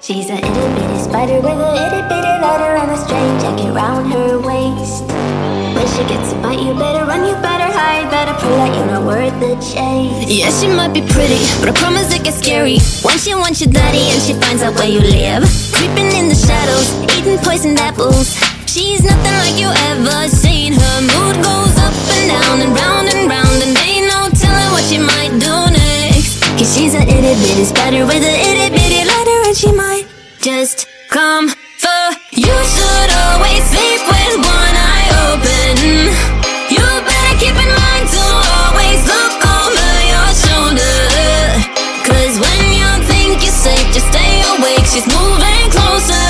She's a itty bitty spider with a itty bitty ladder and a string jacket round her waist. When she gets a bite, you better run, you better hide, better pray that you're not worth the chase. Yeah, she might be pretty, but I promise it gets scary once you want your daddy and she finds out where you live. Creeping in the shadows, eating poisoned apples. She's nothing like you ever seen. Her mood goes up and down and round and round, and ain't no telling what she might do next. Cause she's a itty bitty spider with a itty bitty ladder, and she might just come for you. Should always sleep with one eye open. You better keep in mind to always look over your shoulder. Cause when you think you're safe, just stay awake, she's moving closer.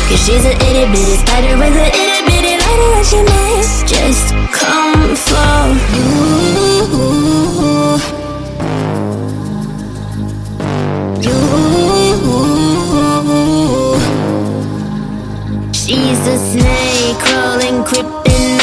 Cause she's a itty bitty spider with a itty bitty ladder, and she might just come for you. She's a snake crawling, creeping